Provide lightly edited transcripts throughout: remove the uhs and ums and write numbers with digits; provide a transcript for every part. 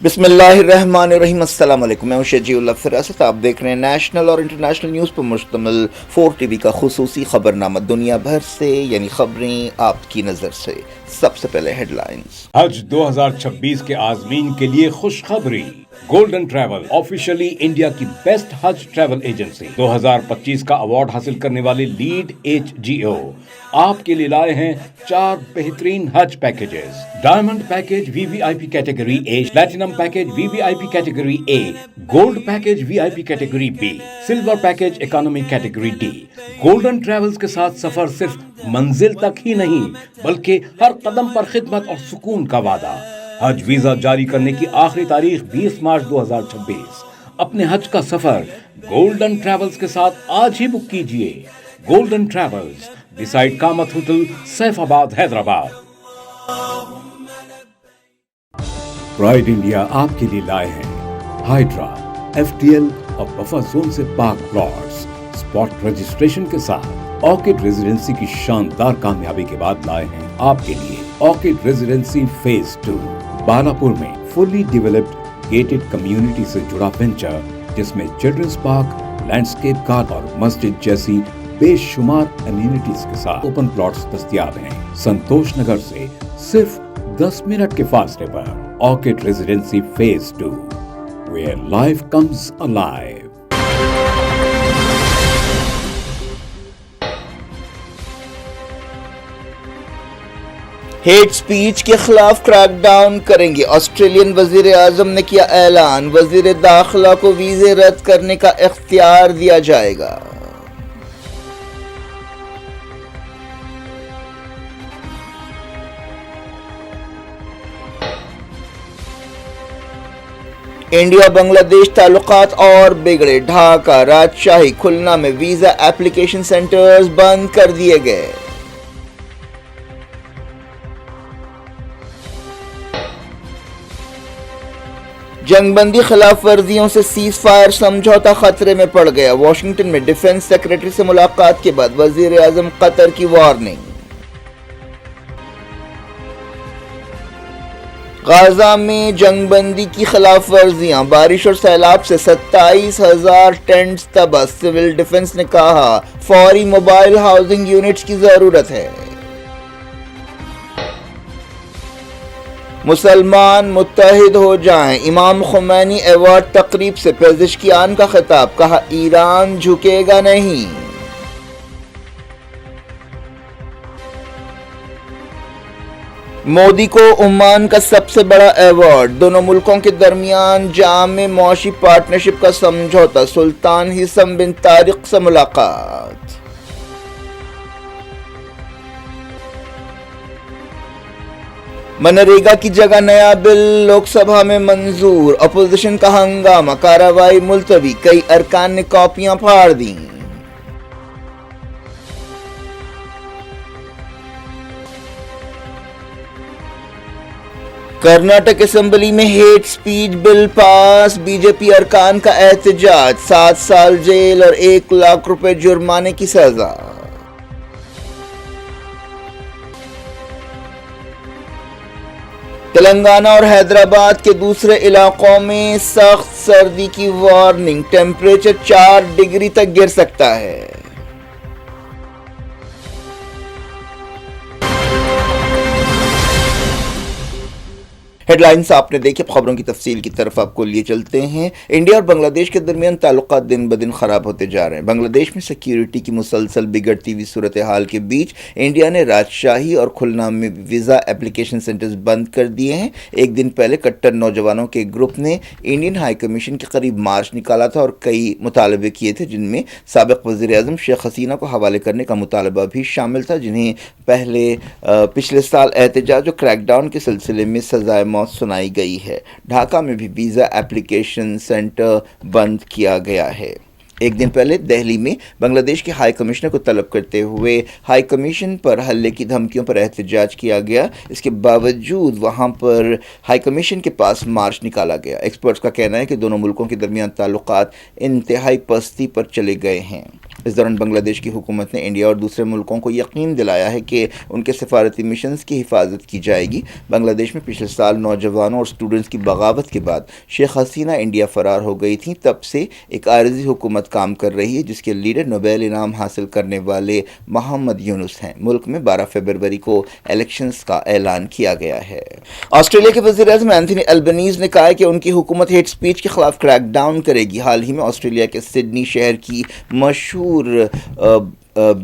بسم اللہ الرحمن الرحیم۔ السلام علیکم، میں ہوں شجیع اللہ فراست۔ آپ دیکھ رہے ہیں نیشنل اور انٹرنیشنل نیوز پر مشتمل 4 ٹی وی کا خصوصی خبرنامہ دنیا بھر سے، یعنی خبریں آپ کی نظر سے۔ سب سے پہلے ہیڈ لائنز۔ حج 2026 کے عازمین کے لیے خوشخبری۔ گولڈن ٹریول آفیشلی انڈیا کی بیسٹ حج ٹریول ایجنسی 2025 کا ایوارڈ حاصل کرنے والے لیڈ HGO آپ کے لیے لائے ہیں 4 بہترین حج packages. Diamond package VVIP category A، platinum package VVIP category A، gold package VIP category B، silver package economy category D۔ Golden travels کے ساتھ سفر صرف منزل تک ہی نہیں بلکہ ہر قدم پر خدمت اور سکون کا وعدہ۔ حج ویزا جاری کرنے کی آخری تاریخ 20 مارچ 2026۔ اپنے حج کا سفر گولڈن ٹریولز کے ساتھ آج ہی بک کیجئے۔ Golden travels, beside Kamat hotel, Saifabad, Hyderabad. Pride India آپ کے لیے لائے ہیں ہائیڈرا FTL اور بفر زون سے پاک پلاٹس اسپاٹ رجسٹریشن کے ساتھ۔ آرکڈ ریزیڈنسی کی شاندار کامیابی کے بعد لائے ہیں آپ کے لیے آرکڈ ریزیڈنسی فیز 2 بالاپور میں فلی ڈیولپڈ گیٹڈ کمیونٹی سے جڑا وینچر، جس میں چلڈرنس پارک، لینڈسکیپ گارڈن اور مسجد جیسی بے شمار امینٹیز کے ساتھ اوپن پلاٹس دستیاب ہیں۔ سنتوش نگر سے صرف 10 منٹ کے فاصلے پر orchid residency phase 2 where life comes alive۔ Hate speech کے خلاف کریک ڈاؤن کریں گے، آسٹریلین وزیر اعظم نے کیا اعلان۔ وزیر داخلہ کو ویزے رد کرنے کا اختیار دیا جائے گا۔ انڈیا بنگلہ دیش تعلقات اور بگڑے، ڈھاکہ، راجشاہی، کھلنا میں ویزا اپلیکیشن سینٹرز بند کر دیے گئے۔ جنگ بندی خلاف ورزیوں سے سیز فائر سمجھوتا خطرے میں پڑ گیا، واشنگٹن میں ڈیفنس سیکرٹری سے ملاقات کے بعد وزیر اعظم قطر کی وارننگ۔ غزہ میں جنگ بندی کی خلاف ورزیاں، بارش اور سیلاب سے 27,000 ٹینٹس تباہ، سول ڈیفنس نے کہا فوری موبائل ہاؤسنگ یونٹس کی ضرورت ہے۔ مسلمان متحد ہو جائیں، امام خمینی ایوارڈ تقریب سے پزشکیان کا خطاب، کہا ایران جھکے گا نہیں۔ مودی کو عمان کا سب سے بڑا ایوارڈ، دونوں ملکوں کے درمیان جامع معاشی پارٹنرشپ کا سمجھوتا، سلطان حسن بن طارق سے ملاقات۔ منریگا کی جگہ نیا بل لوک سبھا میں منظور، اپوزیشن کا ہنگامہ، کارروائی ملتوی، کئی ارکان نے کاپیاں پھاڑ دیں۔ کرناٹک اسمبلی میں ہیٹ سپیچ بل پاس، BJP ارکان کا احتجاج، 7 سال جیل اور 1 لاکھ روپے جرمانے کی سزا۔ تلنگانہ اور حیدرآباد کے دوسرے علاقوں میں سخت سردی کی وارننگ، ٹیمپریچر 4 ڈگری تک گر سکتا ہے۔ ہیڈ لائنز آپ نے دیکھی، خبروں کی تفصیل کی طرف آپ کو لیے چلتے ہیں۔ انڈیا اور بنگلہ دیش کے درمیان تعلقات دن بدن خراب ہوتے جا رہے ہیں۔ بنگلہ دیش میں سیکیورٹی کی مسلسل بگڑتی ہوئی صورتحال کے بیچ انڈیا نے راجشاہی اور کھلنا میں ویزا اپلیکیشن سینٹرز بند کر دیے ہیں۔ ایک دن پہلے کٹر نوجوانوں کے گروپ نے انڈین ہائی کمیشن کے قریب مارچ نکالا تھا اور کئی مطالبے کیے تھے، جن میں سابق وزیر اعظم شیخ حسینہ کو حوالے کرنے کا مطالبہ بھی شامل تھا، جنہیں پچھلے سال احتجاج اور کریک ڈاؤن کے سلسلے میں سزائے موت سنائی گئی ہے۔ ڈھاکہ میں بھی ویزا اپلیکیشن سینٹر بند کیا گیا ہے۔ ایک دن پہلے دہلی میں بنگلہ دیش کے ہائی کمشنر کو طلب کرتے ہوئے ہائی کمیشن پر حملے کی دھمکیوں پر احتجاج کیا گیا۔ اس کے باوجود وہاں پر ہائی کمیشن کے پاس مارچ نکالا گیا۔ ایکسپرٹس کا کہنا ہے کہ دونوں ملکوں کے درمیان تعلقات انتہائی پستی پر چلے گئے ہیں۔ اس دوران بنگلہ دیش کی حکومت نے انڈیا اور دوسرے ملکوں کو یقین دلایا ہے کہ ان کے سفارتی مشنز کی حفاظت کی جائے گی۔ بنگلہ دیش میں پچھلے سال نوجوانوں اور اسٹوڈنٹس کی بغاوت کے بعد شیخ حسینہ انڈیا فرار ہو گئی تھیں، تب سے ایک عارضی حکومت کام کر رہی ہے جس کے لیڈر نوبیل انعام حاصل کرنے والے محمد یونس ہیں۔ ملک میں 12 فروری کو الیکشنز کا اعلان کیا گیا ہے۔ آسٹریلیا کے وزیر اعظم اینتھنی البنیز نے کہا ہے کہ ان کی حکومت ہیٹ سپیچ کے خلاف کریک ڈاؤن کرے گی۔ حال ہی میں آسٹریلیا کے سڈنی شہر کی مشہور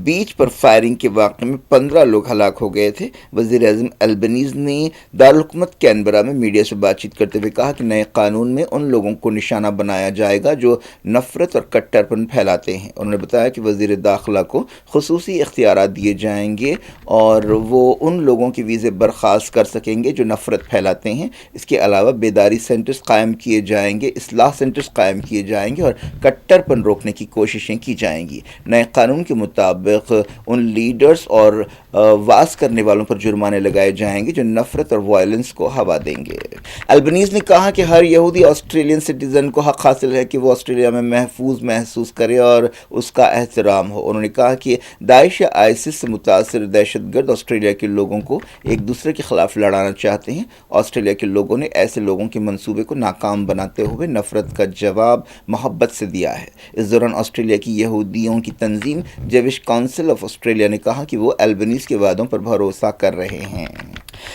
بیچ پر فائرنگ کے واقعے میں 15 لوگ ہلاک ہو گئے تھے۔ وزیر اعظم البنیز نے دارالحکومت کینبرا میں میڈیا سے بات چیت کرتے ہوئے کہا کہ نئے قانون میں ان لوگوں کو نشانہ بنایا جائے گا جو نفرت اور کٹرپن پھیلاتے ہیں۔ انہوں نے بتایا کہ وزیر داخلہ کو خصوصی اختیارات دیے جائیں گے اور وہ ان لوگوں کے ویزے برخاست کر سکیں گے جو نفرت پھیلاتے ہیں۔ اس کے علاوہ بیداری سینٹرز قائم کیے جائیں گے، اصلاح سینٹرز قائم کیے جائیں گے اور کٹرپن روکنے کی کوششیں کی جائیں گی۔ نئے قانون کے مطابق ان لیڈرز اور واز کرنے والوں پر جرمانے لگائے جائیں گے جو نفرت اور وائلنس کو ہوا دیں گے۔ البنیز نے کہا کہ ہر یہودی آسٹریلین سٹیزن کو حق حاصل ہے کہ وہ آسٹریلیا میں محفوظ محسوس کرے اور اس کا احترام ہو۔ انہوں نے کہا کہ داعش یا آئیسس سے متاثر دہشت گرد آسٹریلیا کے لوگوں کو ایک دوسرے کے خلاف لڑانا چاہتے ہیں۔ آسٹریلیا کے لوگوں نے ایسے لوگوں کے منصوبے کو ناکام بناتے ہوئے نفرت کا جواب محبت سے دیا ہے۔ اس دوران آسٹریلیا کی یہودیوں کی تنظیم جوش کونسل آف آسٹریلیا نے کہا کہ وہ البنیز کے وعدوں پر بھروسہ کر رہے ہیں۔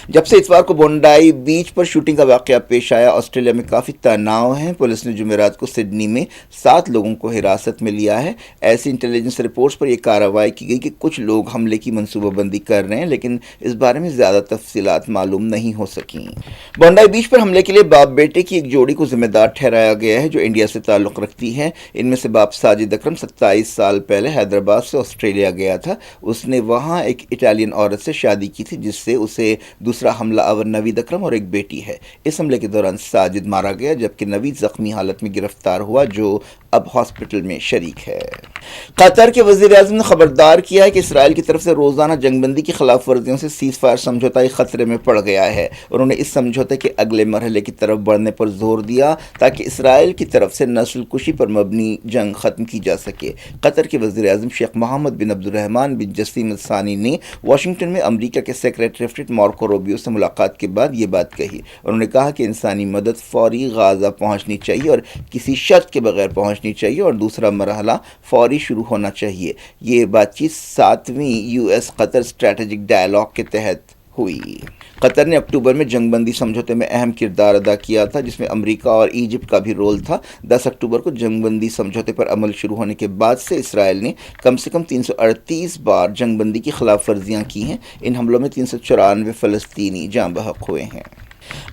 جب سے اتوار کو بونڈائی بیچ پر شوٹنگ کا واقعہ پیش آیا، آسٹریلیا میں کافی تناؤ ہے۔ پولیس نے جمعرات کو سڈنی میں 7 لوگوں کو حراست میں لیا ہے۔ ایسی انٹیلیجنس رپورٹس پر یہ کارروائی کی گئی کہ کچھ لوگ حملے کی منصوبہ بندی کر رہے ہیں، لیکن اس بارے میں زیادہ تفصیلات معلوم نہیں ہو سکیں۔ بونڈائی بیچ پر حملے کے لیے باپ بیٹے کی ایک جوڑی کو ذمہ دار ٹھہرایا گیا ہے جو انڈیا سے تعلق رکھتی ہے۔ ان میں سے باپ ساجد اکرم 27 سال پہلے حیدرآباد سے آسٹریلیا گیا تھا۔ اس نے وہاں ایک اٹالین عورت سے شادی کی تھی جس سے اسے دوسرا حملہ آور نوید اکرم اور ایک بیٹی ہے۔ اس حملے کے دوران ساجد مارا گیا جبکہ نوید زخمی حالت میں گرفتار ہوا جو اب ہاسپٹل میں شریک ہے۔ قطر کے وزیر اعظم نے خبردار کیا ہے کہ اسرائیل کی طرف سے روزانہ جنگ بندی کی خلاف ورزیوں سے سیز فائر سمجھوتہ خطرے میں پڑ گیا ہے۔ انہوں نے اس سمجھوتے کے اگلے مرحلے کی طرف بڑھنے پر زور دیا تاکہ اسرائیل کی طرف سے نسل کشی پر مبنی جنگ ختم کی جا سکے۔ قطر کے وزیر اعظم شیخ محمد بن عبد الرحمن بن جسیم الثانی نے واشنگٹن میں امریکہ کے سیکریٹری اسٹیٹ مارکو روبیو سے ملاقات کے بعد یہ بات کہی۔ انہوں نے کہا کہ انسانی مدد فوری غازہ پہنچنی چاہیے اور کسی شرط کے بغیر پہنچنی چاہیے اور دوسرا مرحلہ فوری شروع ہونا چاہیے۔ یہ بات چیت 7ویں یو ایس قطر اسٹریٹجک ڈائیلاگ کے تحت ہوئی۔ قطر نے اکتوبر میں جنگ بندی سمجھوتے میں اہم کردار ادا کیا تھا جس میں امریکہ اور ایجپٹ کا بھی رول تھا۔ 10 اکتوبر کو جنگ بندی سمجھوتے پر عمل شروع ہونے کے بعد سے اسرائیل نے کم سے کم 338 بار جنگ بندی کی خلاف ورزیاں کی ہیں۔ ان حملوں میں 394 فلسطینی جاں بحق ہوئے ہیں۔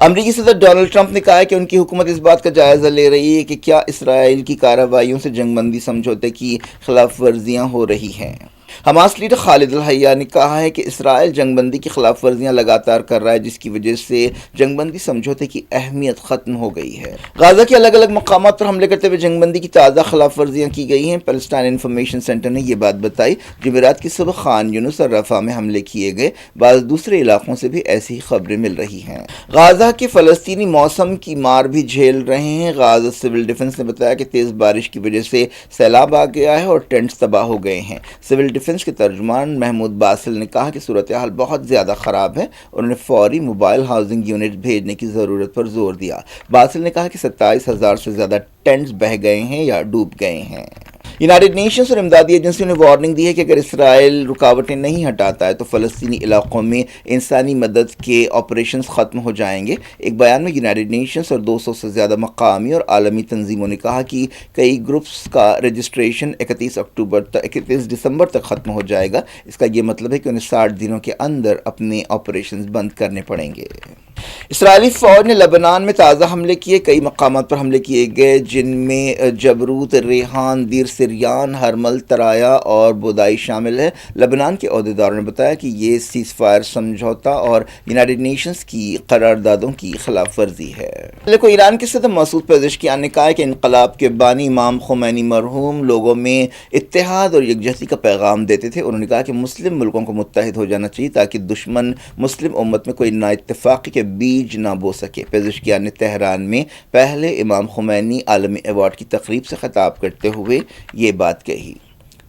امریکی صدر ڈونلڈ ٹرمپ نے کہا ہے کہ ان کی حکومت اس بات کا جائزہ لے رہی ہے کہ کیا اسرائیل کی کارروائیوں سے جنگ بندی سمجھوتے کی خلاف ورزیاں ہو رہی ہیں۔ حماس لیڈر خالد الحیہ نے کہا ہے کہ اسرائیل جنگ بندی کی خلاف ورزیاں لگاتار کر رہا ہے جس کی وجہ سے جنگ بندی سمجھوتے کی اہمیت ختم ہو گئی ہے۔ غازہ کے الگ الگ مقامات پر حملے کرتے ہوئے جنگ بندی کی تازہ خلاف ورزیاں کی گئی ہیں۔ پیلسٹائن انفارمیشن سینٹر نے یہ بات بتائی۔ جمعرات کی صبح خان یونس اور رفح میں حملے کیے گئے۔ بعض دوسرے علاقوں سے بھی ایسی خبریں مل رہی ہیں۔ غازہ کے فلسطینی موسم کی مار بھی جھیل رہے ہیں۔ غازہ سول ڈیفنس نے بتایا کہ تیز بارش کی وجہ سے سیلاب آ گیا ہے اور ٹینٹس تباہ ہو گئے ہیں۔ سول ڈیفنس کے ترجمان محمود باسل نے کہا کہ صورتحال بہت زیادہ خراب ہے۔ انہوں نے فوری موبائل ہاؤسنگ یونٹ بھیجنے کی ضرورت پر زور دیا۔ باسل نے کہا کہ 27,000 سے زیادہ ٹینٹس بہہ گئے ہیں یا ڈوب گئے ہیں۔ یونائیٹڈ نیشنز اور امدادی ایجنسیوں نے وارننگ دی ہے کہ اگر اسرائیل رکاوٹیں نہیں ہٹاتا ہے تو فلسطینی علاقوں میں انسانی مدد کے آپریشنز ختم ہو جائیں گے۔ ایک بیان میں یونائیٹڈ نیشنز اور 200 سے زیادہ مقامی اور عالمی تنظیموں نے کہا کہ کئی گروپس کا رجسٹریشن 31 دسمبر تک ختم ہو جائے گا۔ اس کا یہ مطلب ہے کہ انہیں 60 دنوں کے اندر اپنے آپریشنز بند کرنے پڑیں گے۔ اسرائیلی فوج نے لبنان میں تازہ حملے کیے۔ کئی مقامات پر حملے کیے گئے جن میں جبروت، ریحان، دیر سریان، ہرمل، ترایا اور بودائی شامل ہے۔ لبنان کے عہدیداروں نے بتایا کہ یہ سیز فائر سمجھوتہ اور یونائیٹڈ نیشنز کی قراردادوں کی خلاف ورزی ہے۔ ایران کے صدر مسعود پزشکیان نے کہا ہے کہ انقلاب کے بانی امام خمینی مرحوم لوگوں میں اتحاد اور یکجہتی کا پیغام دیتے تھے۔ انہوں نے کہا کہ مسلم ملکوں کو متحد ہو جانا چاہیے تاکہ دشمن مسلم امت میں کوئی نا اتفاقی کے بیج نہ بو سکے۔ پزشکیان نے تہران میں پہلے امام خمینی عالمی ایوارڈ کی تقریب سے خطاب کرتے ہوئے یہ بات کہی۔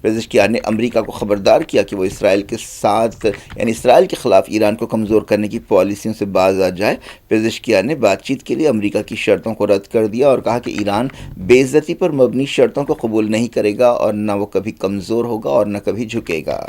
پزشکیان نے امریکہ کو خبردار کیا کہ وہ اسرائیل کے ساتھ یعنی اسرائیل کے خلاف ایران کو کمزور کرنے کی پالیسیوں سے باز آ جائے۔ پزشکیان نے بات چیت کے لیے امریکہ کی شرطوں کو رد کر دیا اور کہا کہ ایران بے عزتی پر مبنی شرطوں کو قبول نہیں کرے گا اور نہ وہ کبھی کمزور ہوگا اور نہ کبھی جھکے گا۔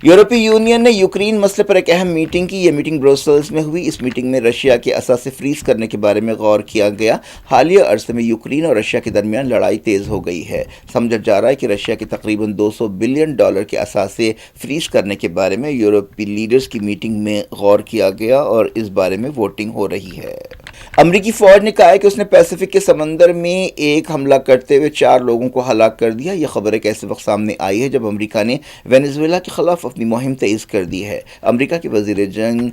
یورپی یونین نے یوکرین مسئلے پر ایک اہم میٹنگ کی۔ یہ میٹنگ بروسلز میں ہوئی۔ اس میٹنگ میں رشیا کے اثاثے فریز کرنے کے بارے میں غور کیا گیا۔ حالیہ عرصے میں یوکرین اور رشیا کے درمیان لڑائی تیز ہو گئی ہے۔ سمجھا جا رہا ہے کہ رشیا کے تقریباً $200 بلین کے اثاثے فریز کرنے کے بارے میں یورپی لیڈرز کی میٹنگ میں غور کیا گیا اور اس بارے میں ووٹنگ ہو رہی ہے۔ امریکی فوج نے کہا ہے کہ اس نے پیسیفک کے سمندر میں ایک حملہ کرتے ہوئے 4 لوگوں کو ہلاک کر دیا۔ یہ خبر ایک ایسے وقت سامنے آئی ہے جب امریکہ نے وینزویلا کے خلاف اپنی مہم تیز کر دی ہے۔ امریکہ کے وزیر جنگ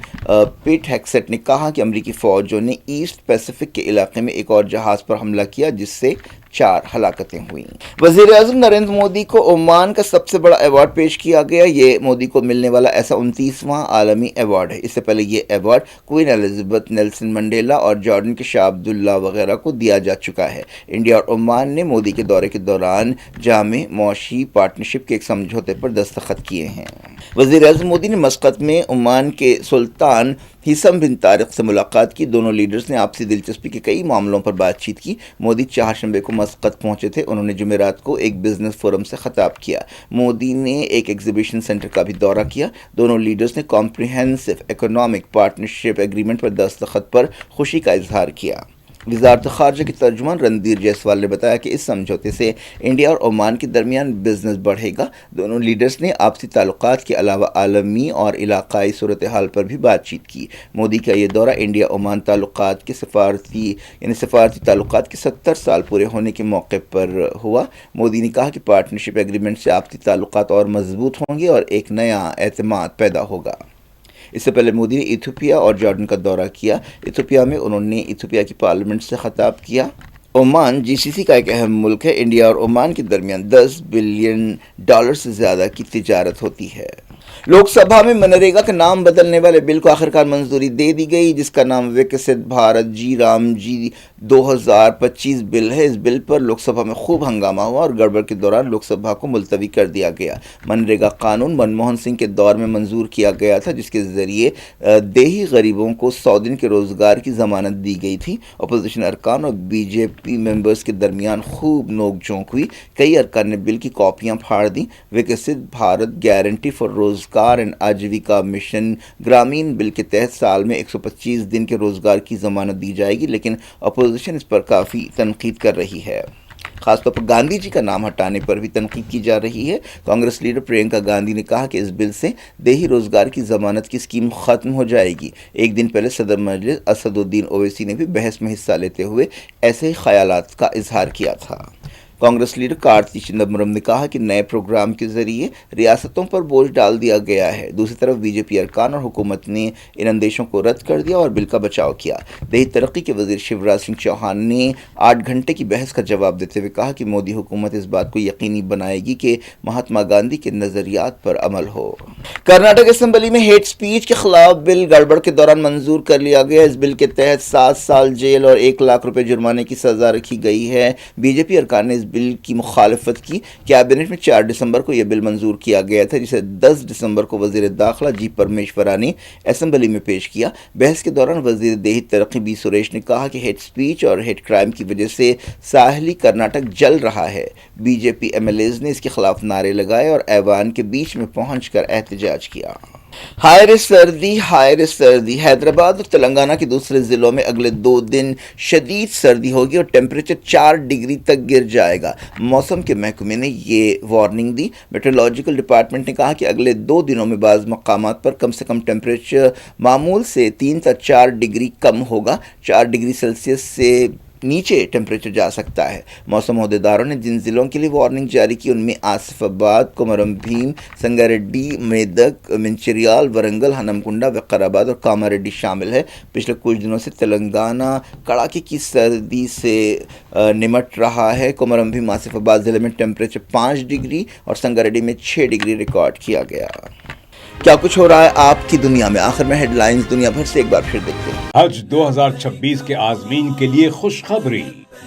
پیٹ ہیگسیٹ نے کہا کہ امریکی فوجوں نے ایسٹ پیسیفک کے علاقے میں ایک اور جہاز پر حملہ کیا جس سے 4 ہلاکتیں ہوئیں۔ وزیر اعظم نریندر مودی کو عمان کا سب سے بڑا ایوارڈ پیش کیا گیا۔ یہ مودی کو ملنے والا ایسا 29واں عالمی ایوارڈ ہے۔ اس سے پہلے یہ award queen Elizabeth, Nelson Mandela اور جارڈن کے شاہ عبداللہ وغیرہ کو دیا جا چکا ہے۔ انڈیا اور عمان نے مودی کے دورے کے دوران جامع معاشی پارٹنرشپ کے ایک سمجھوتے پر دستخط کیے ہیں۔ وزیر اعظم مودی نے مسقط میں عمان کے سلطان ہیثم بن طارق سے ملاقات کی۔ دونوں لیڈرز نے آپسی دلچسپی کے کئی معاملوں پر بات چیت کی۔ مودی چہارشنبے کو مسقط پہنچے تھے۔ انہوں نے جمعرات کو ایک بزنس فورم سے خطاب کیا۔ مودی نے ایک ایگزیبیشن سینٹر کا بھی دورہ کیا۔ دونوں لیڈرز نے کمپریہنسو اکنامک پارٹنرشپ ایگریمنٹ پر دستخط پر خوشی کا اظہار کیا۔ وزارت خارجہ کے ترجمان رندھیر جیسوال نے بتایا کہ اس سمجھوتے سے انڈیا اور عمان کے درمیان بزنس بڑھے گا۔ دونوں لیڈرز نے آپسی تعلقات کے علاوہ عالمی اور علاقائی صورتحال پر بھی بات چیت کی۔ مودی کا یہ دورہ انڈیا عمان تعلقات کے سفارتی تعلقات کے 70 سال پورے ہونے کے موقع پر ہوا۔ مودی نے کہا کہ پارٹنرشپ ایگریمنٹ سے آپسی تعلقات اور مضبوط ہوں گے اور ایک نیا اعتماد پیدا ہوگا۔ اس سے پہلے مودی نے ایتھوپیا اور جارڈن کا دورہ کیا۔ ایتھوپیا میں انہوں نے ایتھوپیا کی پارلیمنٹ سے خطاب کیا۔ عمان GCC کا ایک اہم ملک ہے۔ انڈیا اور عمان کے درمیان $10 بلین سے زیادہ کی تجارت ہوتی ہے۔ لوک سبھا میں منریگا کا نام بدلنے والے بل کو آخرکار منظوری دے دی گئی، جس کا نام وکست بھارت جی رام جی 2025 بل ہے۔ اس بل پر لوک سبھا میں خوب ہنگامہ ہوا اور گڑبڑ کے دوران لوک سبھا کو ملتوی کر دیا گیا۔ منریگا قانون منموہن سنگھ کے دور میں منظور کیا گیا تھا، جس کے ذریعے دیہی غریبوں کو 100 دن کے روزگار کی ضمانت دی گئی تھی۔ اپوزیشن ارکان اور BJP ممبرز کے درمیان خوب نوک جھونک ہوئی۔ کئی ارکان نے بل کی کاپیاں پھاڑ دیں۔ وکست بھارت گارنٹی فار روزگار اینڈ آجیویکا مشن گرامین بل کے تحت سال میں 125 دن کے روزگار کی ضمانت دی جائے گی، لیکن اپوزیشن اس پر کافی تنقید کر رہی ہے۔ خاص طور پر گاندھی جی کا نام ہٹانے پر بھی تنقید کی جا رہی ہے۔ کانگریس لیڈر پرینکا گاندھی نے کہا کہ اس بل سے دیہی روزگار کی ضمانت کی اسکیم ختم ہو جائے گی۔ ایک دن پہلے صدر مجلس اسد الدین اویسی نے بھی بحث میں حصہ لیتے ہوئے ایسے ہی خیالات کا اظہار کیا تھا۔ کانگریس لیڈر کارتی چدمبرم نے کہا کہ نئے پروگرام کے ذریعے ریاستوں پر بوجھ ڈال دیا گیا ہے۔ دوسری طرف BJP ارکان اور حکومت نے ان اندیشوں کو رد کر دیا اور بل کا بچاؤ کیا۔ دیہی ترقی کے وزیر شیوراج سنگھ چوہان نے 8 گھنٹے کی بحث کا جواب دیتے ہوئے کہا کہ مودی حکومت اس بات کو یقینی بنائے گی کہ مہاتما گاندھی کے نظریات پر عمل ہو۔ کرناٹک اسمبلی میں ہیٹ سپیچ کے خلاف بل گڑبڑ کے دوران منظور کر لیا گیا۔ اس بل کے تحت 7 سال جیل اور 1 لاکھ روپے جرمانے کی سزا رکھی گئی ہے۔ BJP ارکان نے اس بل کی مخالفت کی۔ کیبنٹ میں 4 دسمبر کو یہ بل منظور کیا گیا تھا، جسے 10 دسمبر کو وزیر داخلہ جی پرمیشورا نے اسمبلی میں پیش کیا۔ بحث کے دوران وزیر دیہی ترقی B سریش نے کہا کہ ہیٹ سپیچ اور ہیٹ کرائم کی وجہ سے ساحلی کرناٹک جل رہا ہے۔ BJP MLAs نے اس کے خلاف نعرے لگائے اور ایوان کے بیچ میں پہنچ کر احتجاج کیا۔ ہائر سردی حیدرآباد اور تلنگانہ کے دوسرے ضلعوں میں اگلے 2 دن شدید سردی ہوگی اور ٹیمپریچر 4 ڈگری تک گر جائے گا۔ موسم کے محکمے نے یہ وارننگ دی۔ میٹرولوجیکل ڈپارٹمنٹ نے کہا کہ اگلے 2 دنوں میں بعض مقامات پر کم سے کم ٹیمپریچر معمول سے 3 تا 4 ڈگری کم ہوگا۔ 4 ڈگری سیلسیس سے نیچے ٹیمپریچر جا سکتا ہے۔ موسم عہدیداروں نے جن ضلعوں کے لیے وارننگ جاری کی ان میں آصف آباد، کومرم بھیم، سنگاریڈی، میدک، منچریال، ورنگل، ہنمکنڈا، وقار آباد اور کاماریڈی شامل ہے۔ پچھلے کچھ دنوں سے تلنگانہ کڑاکے کی سردی سے نمٹ رہا ہے۔ کومرم بھیم آصف آباد ضلع میں ٹیمپریچر 5 ڈگری اور سنگاریڈی میں 6 ڈگری ریکارڈ کیا گیا۔ کیا کچھ ہو رہا ہے آپ کی دنیا میں؟ آخر میں ہیڈ لائنز دنیا بھر سے ایک بار پھر دیکھتے ہیں۔ حج 2026 کے عازمین کے لیے خوشخبری۔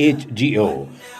HGO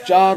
4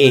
A,